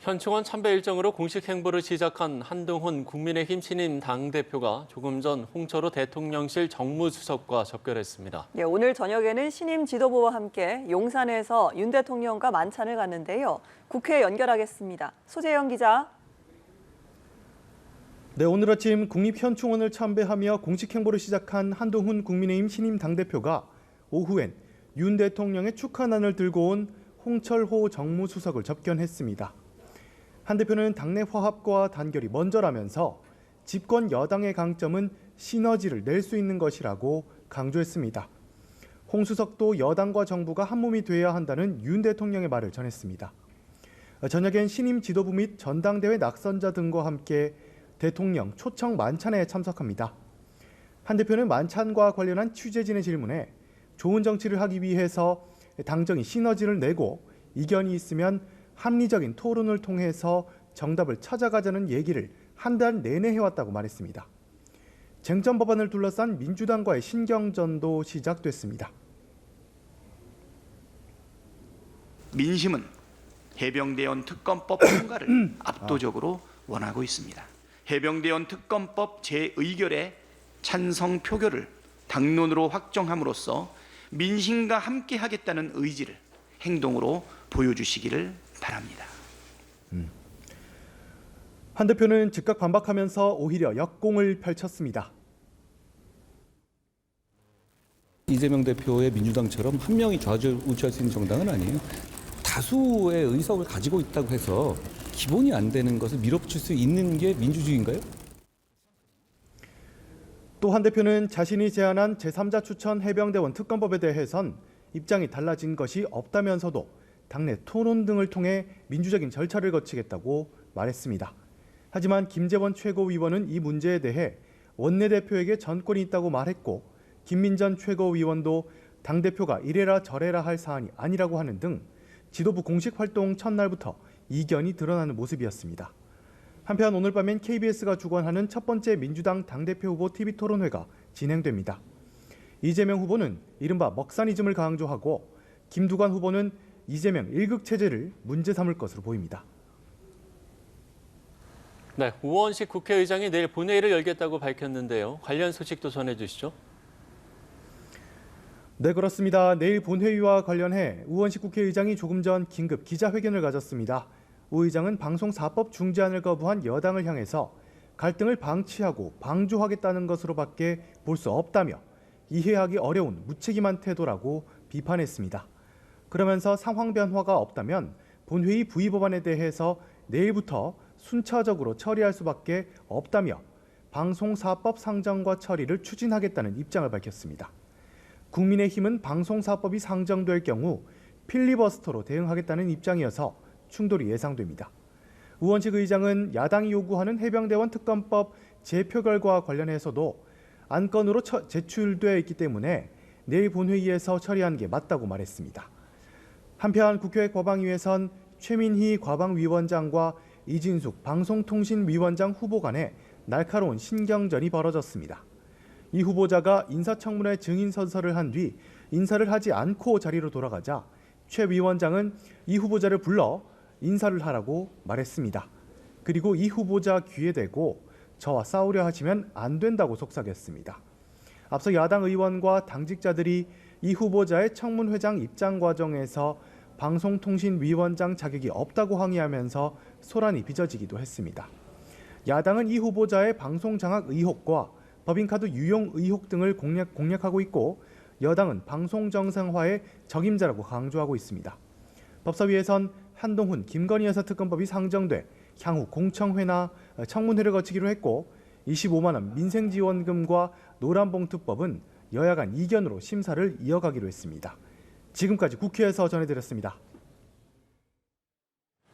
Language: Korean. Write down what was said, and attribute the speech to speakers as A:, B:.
A: 현충원 참배 일정으로 공식 행보를 시작한 한동훈 국민의힘 신임 당대표가 조금 전 홍철호 대통령실 정무수석과 접견했습니다.
B: 네, 오늘 저녁에는 신임 지도부와 함께 용산에서 윤 대통령과 만찬을 갖는데요. 국회에 연결하겠습니다. 소재영 기자.
C: 네, 오늘 아침 국립현충원을 참배하며 공식 행보를 시작한 한동훈 국민의힘 신임 당대표가 오후엔 윤 대통령의 축하난을 들고 온 홍철호 정무수석을 접견했습니다. 한 대표는 당내 화합과 단결이 먼저라면서 집권 여당의 강점은 시너지를 낼 수 있는 것이라고 강조했습니다. 홍 수석도 여당과 정부가 한몸이 돼야 한다는 윤 대통령의 말을 전했습니다. 저녁엔 신임 지도부 및 전당대회 낙선자 등과 함께 대통령 초청 만찬에 참석합니다. 한 대표는 만찬과 관련한 취재진의 질문에 좋은 정치를 하기 위해서 당정이 시너지를 내고 이견이 있으면 합리적인 토론을 통해서 정답을 찾아가자는 얘기를 한 달 내내 해왔다고 말했습니다. 쟁점 법안을 둘러싼 민주당과의 신경전도 시작됐습니다.
D: 민심은 해병대원 특검법 통과를 압도적으로 원하고 있습니다. 해병대원 특검법 제1결의 찬성 표결을 당론으로 확정함으로써 민심과 함께 하겠다는 의지를 행동으로 보여주시기를 바랍니다.
C: 한 대표는 즉각 반박하면서 오히려 역공을 펼쳤습니다.
E: 이재명 대표의 민주당처럼 한 명이 좌우지할 수 있는 정당은 아니에요. 다수의 의석을 가지고 있다고 해서 기본이 안 되는 것을 밀어붙일 수 있는 게 민주주의인가요?
C: 또 한 대표는 자신이 제안한 제3자 추천 해병대원 특검법에 대해선 입장이 달라진 것이 없다면서도 당내 토론 등을 통해 민주적인 절차를 거치겠다고 말했습니다. 하지만 김재원 최고위원은 이 문제에 대해 원내대표에게 전권이 있다고 말했고 김민전 최고위원도 당대표가 이래라 저래라 할 사안이 아니라고 하는 등 지도부 공식 활동 첫날부터 이견이 드러나는 모습이었습니다. 한편 오늘 밤엔 KBS가 주관하는 첫 번째 민주당 당대표 후보 TV토론회가 진행됩니다. 이재명 후보는 이른바 먹사니즘을 강조하고 김두관 후보는 이재명 일극체제를 문제 삼을 것으로 보입니다.
A: 네, 우원식 국회의장이 내일 본회의를 열겠다고 밝혔는데요. 관련 소식도 전해주시죠.
C: 네, 그렇습니다. 내일 본회의와 관련해 우원식 국회의장이 조금 전 긴급 기자회견을 가졌습니다. 우 의장은 방송사법 중재안을 거부한 여당을 향해서 갈등을 방치하고 방조하겠다는 것으로밖에 볼 수 없다며 이해하기 어려운 무책임한 태도라고 비판했습니다. 그러면서 상황 변화가 없다면 본회의 부의 법안에 대해서 내일부터 순차적으로 처리할 수밖에 없다며 방송사법 상정과 처리를 추진하겠다는 입장을 밝혔습니다. 국민의힘은 방송사법이 상정될 경우 필리버스터로 대응하겠다는 입장이어서 충돌이 예상됩니다. 우원식 의장은 야당이 요구하는 해병대원 특검법 재표결과 관련해서도 안건으로 제출되어 있기 때문에 내일 본회의에서 처리하는 게 맞다고 말했습니다. 한편 국회 과방위에선 최민희 과방위원장과 이진숙 방송통신위원장 후보 간에 날카로운 신경전이 벌어졌습니다. 이 후보자가 인사청문회 증인 선서를 한 뒤 인사를 하지 않고 자리로 돌아가자 최 위원장은 이 후보자를 불러 인사를 하라고 말했습니다. 그리고 이 후보자 귀에 대고 저와 싸우려 하시면 안 된다고 속삭였습니다. 앞서 야당 의원과 당직자들이 이 후보자의 청문회장 입장 과정에서 방송통신위원장 자격이 없다고 항의하면서 소란이 빚어지기도 했습니다. 야당은 이 후보자의 방송장악 의혹과 법인카드 유용 의혹 등을 공략하고 있고 여당은 방송정상화의 적임자라고 강조하고 있습니다. 법사위에선 한동훈, 김건희 여사 특검법이 상정돼 향후 공청회나 청문회를 거치기로 했고 25만 원 민생지원금과 노란봉투법은 여야 간 이견으로 심사를 이어가기로 했습니다. 지금까지 국회에서 전해드렸습니다.